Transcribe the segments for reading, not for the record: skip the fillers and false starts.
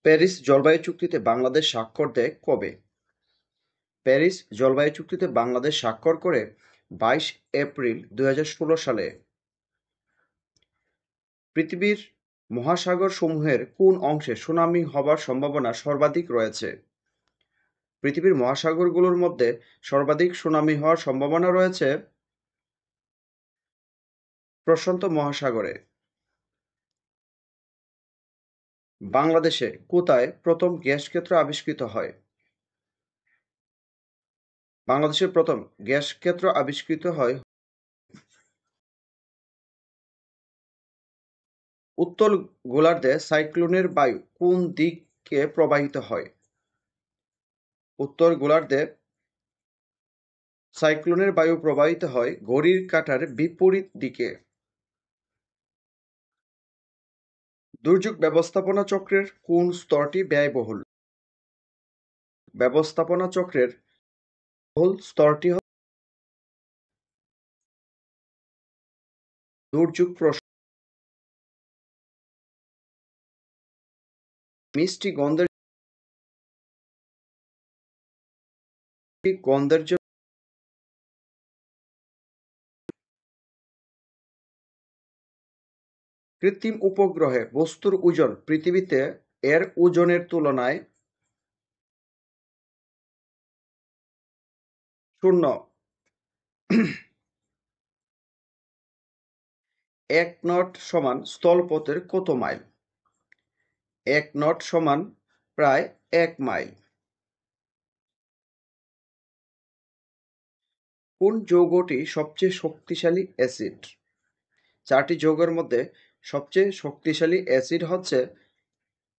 Paris জলবায়ু চুক্তিতে বাংলাদেশ স্বাক্ষর দেয় কবে? প্যারিস জলবায়ু চুক্তিতে বাংলাদেশ স্বাক্ষর করে ২২ এপ্রিল ২০১৬ সালে। পৃথিবীর মহাসাগরসমূহের কোন অংশে সুনামি হবার সম্ভাবনা সর্বাধিক রয়েছে? পৃথিবীর মহাসাগরগুলোর মধ্যে সর্বাধিক সুনামি হওয়ার সম্ভাবনা রয়েছে প্রশান্ত মহাসাগরে। বাংলাদেশে কোথায় প্রথম গ্যাস ক্ষেত্র আবিষ্কৃত হয়? বাংলাদেশের প্রথম গ্যাস ক্ষেত্র আবিষ্কৃত হয় উত্তর গোলার্ধে সাইক্লোনের বায়ু কোন দিকে প্রবাহিত হয়? উত্তর গোলার্ধে সাইক্লোনের বায়ু প্রবাহিত হয় ঘড়ির কাঁটার বিপরীত দিকে। দুর্যোগ ব্যবস্থাপনা চক্রের কোন স্তরটি ব্যয়বহুল? ব্যবস্থাপনা চক্রের মূল স্তরটি হল দুর্যোগ মিষ্টি গন্ধের জন্য কৃত্রিম উপগ্রহে বস্তুর ওজন পৃথিবীতে এর ওজনের তুলনায় 0। 1 নট সমান স্থলপথের কত মাইল? 1 নট সমান প্রায় 1 মাইল। কোন যৌগটি সবচেয়ে শক্তিশালী অ্যাসিড? 4টি যৌগের মধ্যে সবচেয়ে শক্তিশালী অ্যাসিড হচ্ছে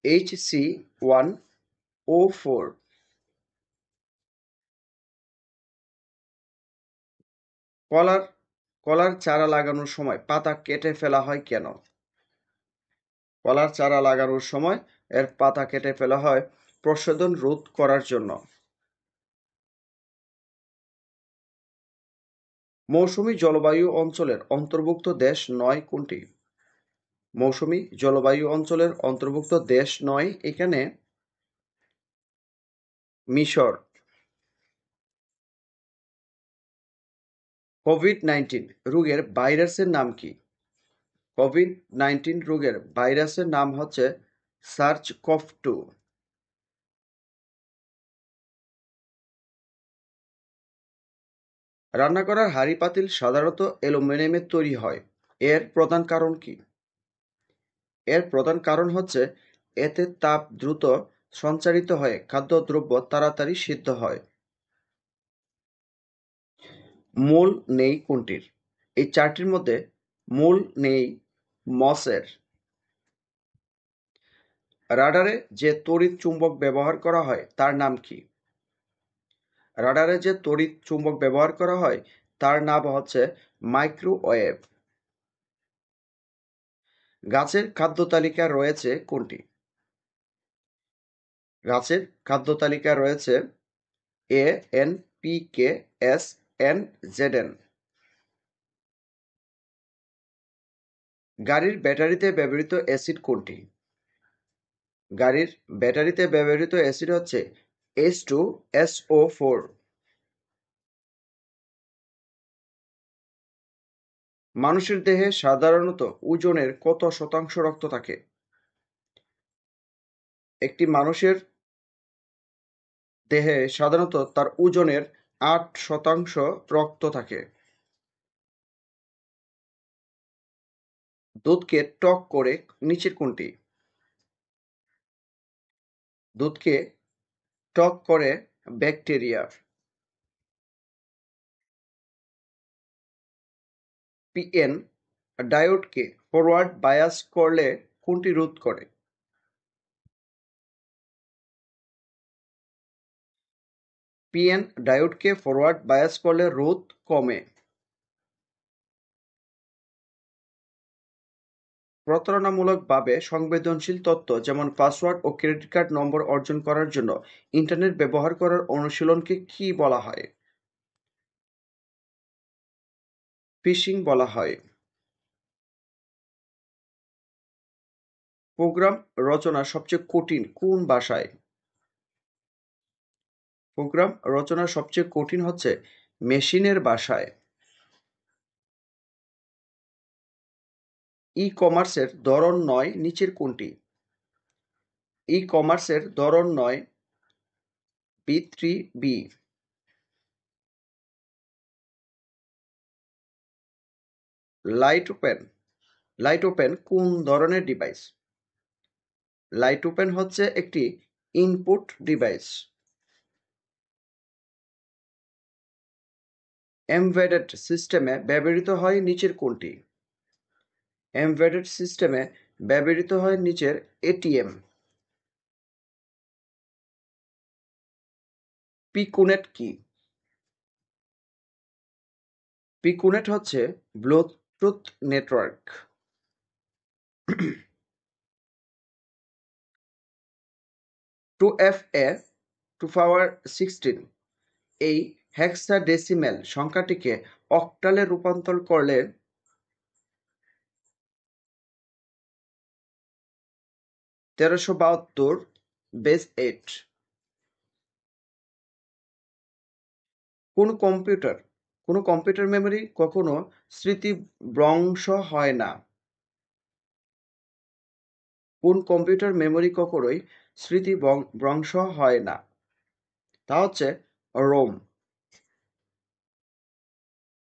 HC1O4। কলার চারা লাগানোর সময় পাতা কেটে ফেলা হয় কেন? কলার চারা লাগানোর সময় এর পাতা কেটে ফেলা হয় প্রসাধন রোধ করার জন্য। মৌসুমী জলবায়ু অঞ্চলের অন্তর্ভুক্ত দেশ নয় কোনটি? মৌসুমী জলবায়ু অঞ্চলের অন্তর্ভুক্ত দেশ নয় এখানে মিশর। কোভিড-19 রোগের ভাইরাসের নাম কি? কোভিড-19 রোগের ভাইরাসের নাম হচ্ছে SARS-CoV-2। রান্না করার হাঁড়ি পাতিল সাধারণত অ্যালুমিনিয়ামের তৈরি হয়। এর প্রধান কারণ কি? এর প্রধান কারণ হচ্ছে এতে তাপ দ্রুত সঞ্চারিত হয়ে খাদ্যদ্রব্য তাড়াতাড়ি সিদ্ধ হয়। মূল নেই কোনটির? এই 4টির মধ্যে মূল নেই মসের। রাডারে যে তড়িৎ চুম্বক ব্যবহার করা হয় তার নাম কি? রাডারে যে তড়িৎ চুম্বক ব্যবহার করা হয় তার নাম হচ্ছে মাইক্রোওয়েভ। গাছের খাদ্য তালিকায় রয়েছে কোনটি? গাছের খাদ্য তালিকায় রয়েছে এ, এন, পি, কে, এস, এন, জেড, এন। গাড়ির ব্যাটারিতে ব্যবহৃত অ্যাসিড কোনটি? গাড়ির ব্যাটারিতে ব্যবহৃত অ্যাসিড হচ্ছে H2SO4। মানুষের দেহে সাধারণত ওজনের কত শতাংশ রক্ত থাকে? একটি মানুষের দেহে সাধারণত তার ওজনের 8% রক্ত থাকে। দুধকে টক করে নিচের কোনটি? দুধকে টক করে ব্যাকটেরিয়া। পিএন ডায়োডকে ফরওয়ার্ড বায়াস করলে কোনটি রোধ করে? পিএন ডায়োডকে ফরওয়ার্ড বায়াস করলে রোধ কমে। প্রতারণামূলকভাবে সংবেদনশীল তথ্য যেমন পাসওয়ার্ড ও ক্রেডিট কার্ড নম্বর অর্জন করার জন্য ইন্টারনেট ব্যবহার করার অনুশীলনকে কী বলা হয়? ফিশিং বলা হয়। প্রোগ্রাম রচনা সবচেয়ে কঠিন কোন ভাষায়? প্রোগ্রাম রচনা সবচেয়ে কঠিন হচ্ছে মেশিনের ভাষায়। ই-কমার্সের ধরন ৯ নিচের কোনটি? ই-কমার্সের ধরন ৯ B3B। Light open light open কোন ধরনের ডিভাইস? লাইট ওপেন হচ্ছে একটি ইনপুট ডিভাইস। এমবেডেড সিস্টেমে ব্যবহৃত হয় নিচের কোনটি? এমবেডেড সিস্টেমে ব্যবহৃত হয় নিচের এটিএম। পিকুনেট কি? পিকুনেট হচ্ছে ব্লুটুথ নেটওয়ার্ক। 2FA 2^16 এই হেক্সাডেসিমেল সংখ্যাটিকে অক্টালে রূপান্তর করলে 1372 কোন কম্পিউটার মেমরি কখনো স্মৃতিভ্রংশ হয় না? কোন কম্পিউটার মেমরি কখনোই স্মৃতিভ্রংশ হয় না? তা হচ্ছে রোম।